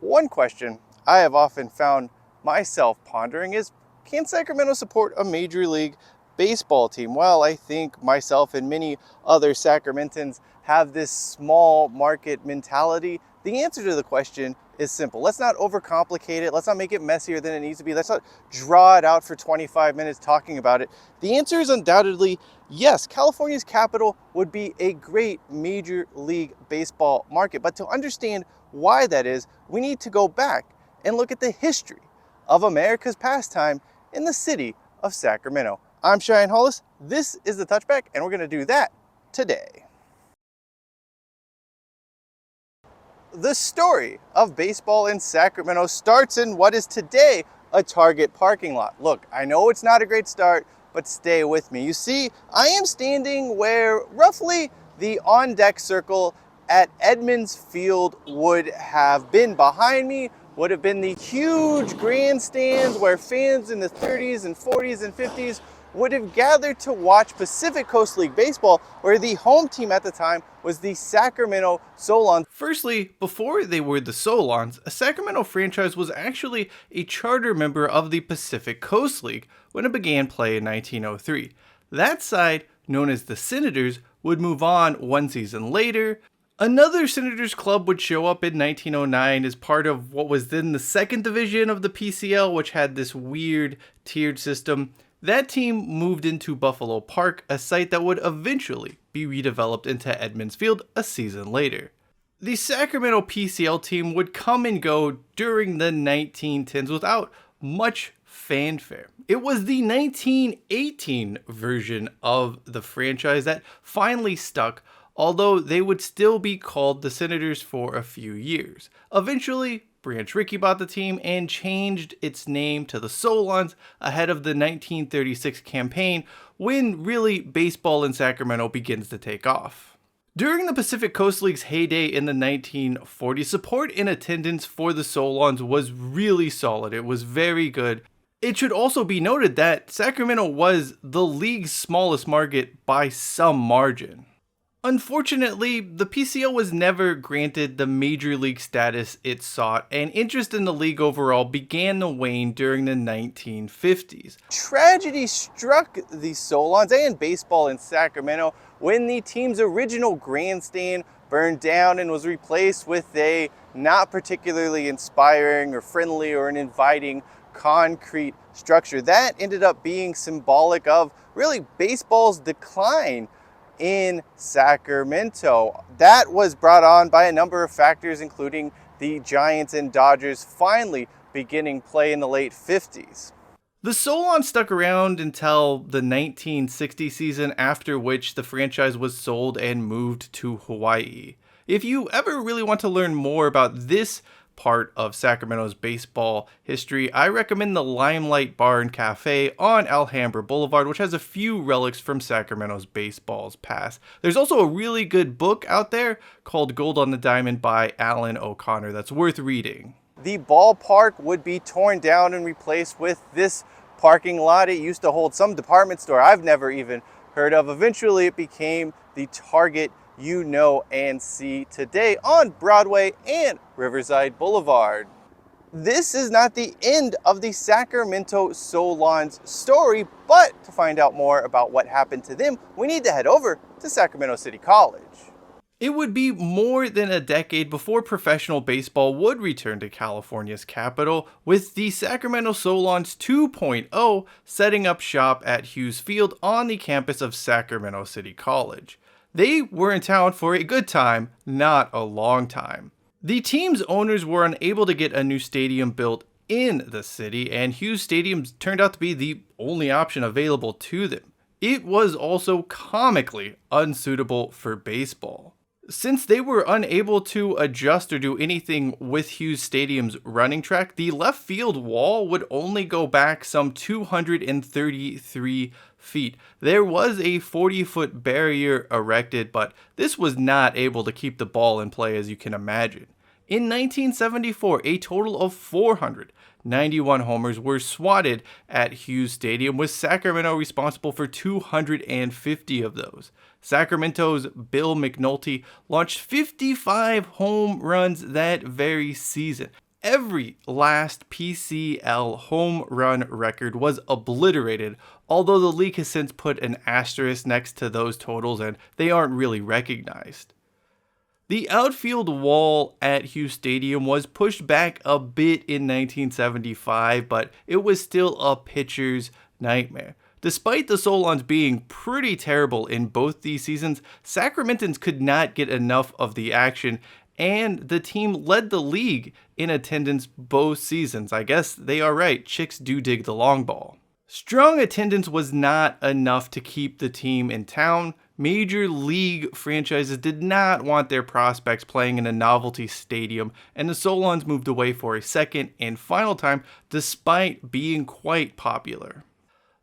One question I have often found myself pondering is, can Sacramento support a Major League Baseball team? Well, I think myself and many other Sacramentans have this small market mentality. The answer to the question is simple. Let's not overcomplicate it. Let's not make it messier than it needs to be. Let's not draw it out for 25 minutes talking about it. The answer is undoubtedly yes. California's capital would be a great Major League Baseball market. But to understand why that is, we need to go back and look at the history of America's pastime in the city of Sacramento. I'm Cheyenne Hollis. This is the Touchback, and we're going to do that today. The story of baseball in Sacramento starts in what is today a Target parking lot. Look, I know it's not a great start, but stay with me. You see, I am standing where roughly the on-deck circle at Edmonds Field would have been. Behind me would have been the huge grandstands where fans in the 30s and 40s and 50s would have gathered to watch Pacific Coast League baseball, where the home team at the time was the Sacramento Solons. Firstly, before they were the Solons, a Sacramento franchise was actually a charter member of the Pacific Coast League when it began play in 1903. That side, known as the Senators, would move on one season later. Another Senators club would show up in 1909 as part of what was then the second division of the PCL, which had this weird tiered system. That team moved into Buffalo Park, a site that would eventually be redeveloped into Edmonds Field a season later. The Sacramento PCL team would come and go during the 1910s without much fanfare. It was the 1918 version of the franchise that finally stuck, although they would still be called the Senators for a few years. Eventually, Branch Rickey bought the team and changed its name to the Solons ahead of the 1936 campaign, when really baseball in Sacramento begins to take off. During the Pacific Coast League's heyday in the 1940s, support and attendance for the Solons was really solid. It was very good. It should also be noted that Sacramento was the league's smallest market by some margin. Unfortunately, the PCL was never granted the major league status it sought, and interest in the league overall began to wane during the 1950s. Tragedy struck the Solons and baseball in Sacramento when the team's original grandstand burned down and was replaced with a not particularly inspiring or friendly or an inviting concrete structure. That ended up being symbolic of really baseball's decline in Sacramento. That was brought on by a number of factors, including the Giants and Dodgers finally beginning play in the late 50s. The Solons stuck around until the 1960 season, after which the franchise was sold and moved to Hawaii. If you ever really want to learn more about this part of Sacramento's baseball history, I recommend the Limelight Bar and Cafe on Alhambra Boulevard, which has a few relics from Sacramento's baseball's past. There's also a really good book out there called Gold on the Diamond by Alan O'Connor that's worth reading. The ballpark would be torn down and replaced with this parking lot. It used to hold some department store I've never even heard of. Eventually it became the Target you know and see today on Broadway and Riverside Boulevard. This is not the end of the Sacramento Solons story, but to find out more about what happened to them, we need to head over to Sacramento City College. It would be more than a decade before professional baseball would return to California's capital, with the Sacramento Solons 2.0 setting up shop at Hughes Field on the campus of Sacramento City College. They were in town for a good time, not a long time. The team's owners were unable to get a new stadium built in the city, and Hughes Stadium turned out to be the only option available to them. It was also comically unsuitable for baseball. Since they were unable to adjust or do anything with Hughes Stadium's running track, the left field wall would only go back some 233 feet. There was a 40-foot barrier erected, but this was not able to keep the ball in play, as you can imagine. In 1974, a total of 491 homers were swatted at Hughes Stadium, with Sacramento responsible for 250 of those. Sacramento's Bill McNulty launched 55 home runs that very season. Every last PCL home run record was obliterated, although the league has since put an asterisk next to those totals and they aren't really recognized. The outfield wall at Hughes Stadium was pushed back a bit in 1975, but it was still a pitcher's nightmare. Despite the Solons being pretty terrible in both these seasons, Sacramentans could not get enough of the action, and the team led the league in attendance both seasons. I guess they are right, chicks do dig the long ball. Strong attendance was not enough to keep the team in town. Major league franchises did not want their prospects playing in a novelty stadium, and the Solons moved away for a second and final time despite being quite popular.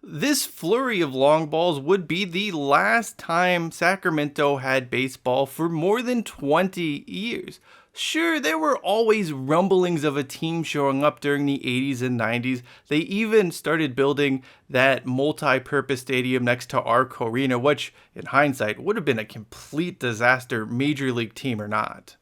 This flurry of long balls would be the last time Sacramento had baseball for more than 20 years. Sure, there were always rumblings of a team showing up during the 80s and 90s. They even started building that multi-purpose stadium next to Arco Arena, which, in hindsight, would have been a complete disaster, major league team or not.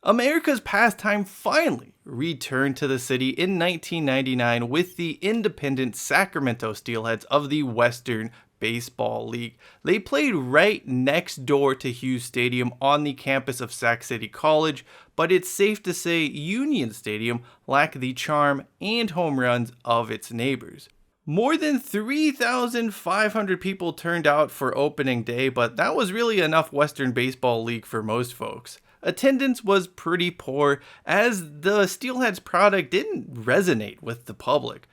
America's pastime finally returned to the city in 1999 with the independent Sacramento Steelheads of the Western Baseball League. They played right next door to Hughes Stadium on the campus of Sac City College, but it's safe to say Union Stadium lacked the charm and home runs of its neighbors. More than 3,500 people turned out for opening day, but that was really enough Western Baseball League for most folks. Attendance was pretty poor, as the Steelheads product didn't resonate with the public.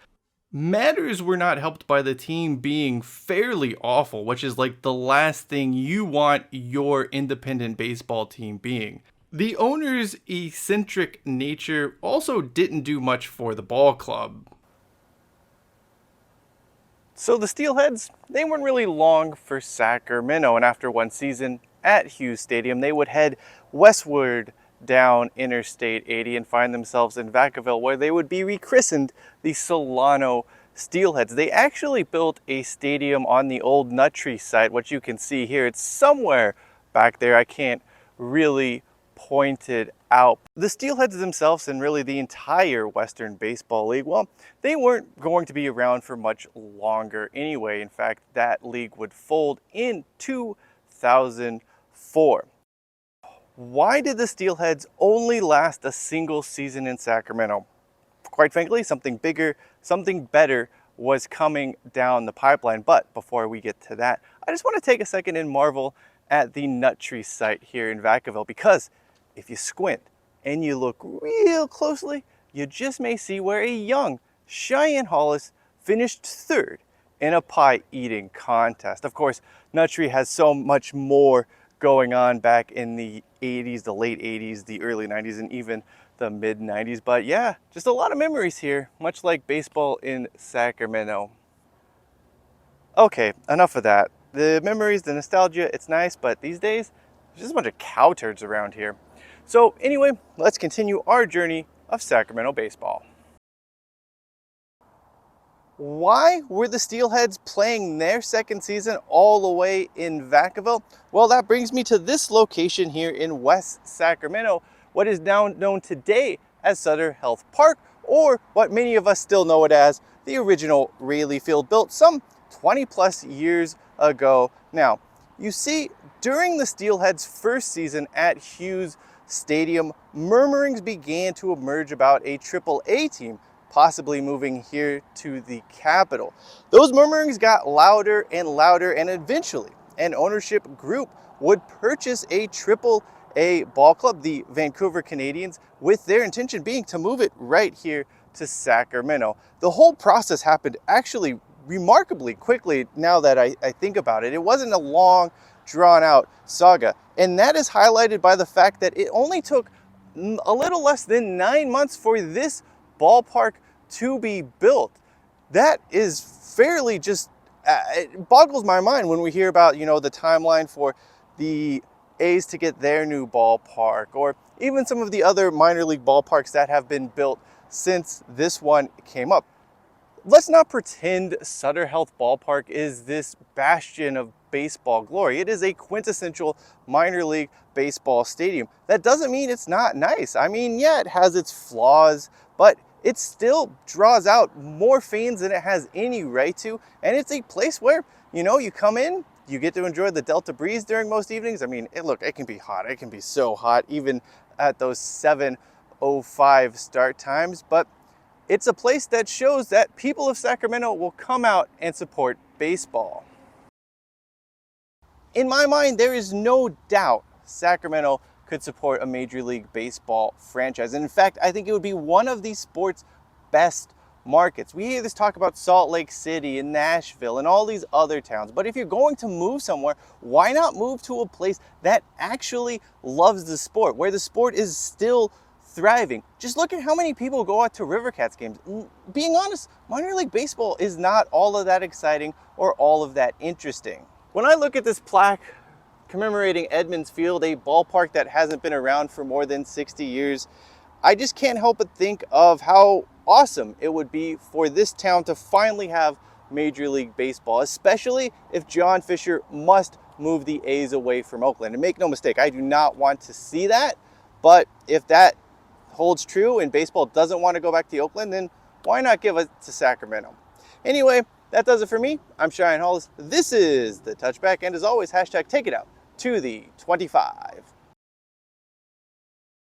Matters were not helped by the team being fairly awful, which is like the last thing you want your independent baseball team being. The owner's eccentric nature also didn't do much for the ball club. So the Steelheads, they weren't really long for Sacramento, and after one season at Hughes Stadium, they would head westward down Interstate 80 and find themselves in Vacaville, where they would be rechristened the Solano Steelheads. They actually built a stadium on the old Nut Tree site, which you can see here. It's somewhere back there. I can't really point it out. The Steelheads themselves, and really the entire Western Baseball League, well, they weren't going to be around for much longer anyway. In fact, that league would fold in 2004. Why did the Steelheads only last a single season in Sacramento? Quite frankly, something bigger, something better was coming down the pipeline. But before we get to that, I just want to take a second and marvel at the Nut Tree site here in Vacaville, because if you squint and you look real closely, you just may see where a young Cheyenne Hollis finished third in a pie eating contest. Of course, Nut Tree has so much more going on back in the 80s, the late 80s, the early 90s, and even the mid 90s. But yeah, just a lot of memories here, much like baseball in Sacramento. Okay, enough of that. The memories, the nostalgia, it's nice, but these days, there's just a bunch of cow turds around here. So anyway, let's continue our journey of Sacramento baseball. Why were the Steelheads playing their second season all the way in Vacaville? Well, that brings me to this location here in West Sacramento, what is now known today as Sutter Health Park, or what many of us still know it as, the original Rayleigh Field, built some 20 plus years ago. Now, you see, during the Steelheads' first season at Hughes Stadium, murmurings began to emerge about a AAA team possibly moving here to the capital. Those murmurings got louder, and eventually an ownership group would purchase a AAA ball club, the Vancouver Canadians, with their intention being to move it right here to Sacramento. The whole process happened actually remarkably quickly now that I think about it. It wasn't a long, drawn-out saga, and that is highlighted by the fact that it only took a little less than 9 months for this ballpark to be built. That is fairly just, it boggles my mind when we hear about, the timeline for the A's to get their new ballpark, or even some of the other minor league ballparks that have been built since this one came up. Let's not pretend Sutter Health Ballpark is this bastion of baseball glory. It is a quintessential minor league baseball stadium. That doesn't mean it's not nice. I mean, yeah, it has its flaws, but it still draws out more fans than it has any right to. And it's a place where, you come in, you get to enjoy the Delta breeze during most evenings. I mean, it can be hot. It can be so hot, even at those 7:05 start times. But it's a place that shows that people of Sacramento will come out and support baseball. In my mind, there is no doubt Sacramento could support a Major League Baseball franchise. And in fact, I think it would be one of the sport's best markets. We hear this talk about Salt Lake City and Nashville and all these other towns. But if you're going to move somewhere, why not move to a place that actually loves the sport, where the sport is still thriving? Just look at how many people go out to Rivercats games. Being honest, minor league baseball is not all of that exciting or all of that interesting. When I look at this plaque commemorating Edmonds Field, a ballpark that hasn't been around for more than 60 years, I just can't help but think of how awesome it would be for this town to finally have Major League Baseball, especially if John Fisher must move the A's away from Oakland. And make no mistake, I do not want to see that, but if that holds true and baseball doesn't want to go back to Oakland, then why not give it to Sacramento? Anyway, that does it for me. I'm Cheyenne Hollis. This is the Touchback, and as always, hashtag take it out to the 25.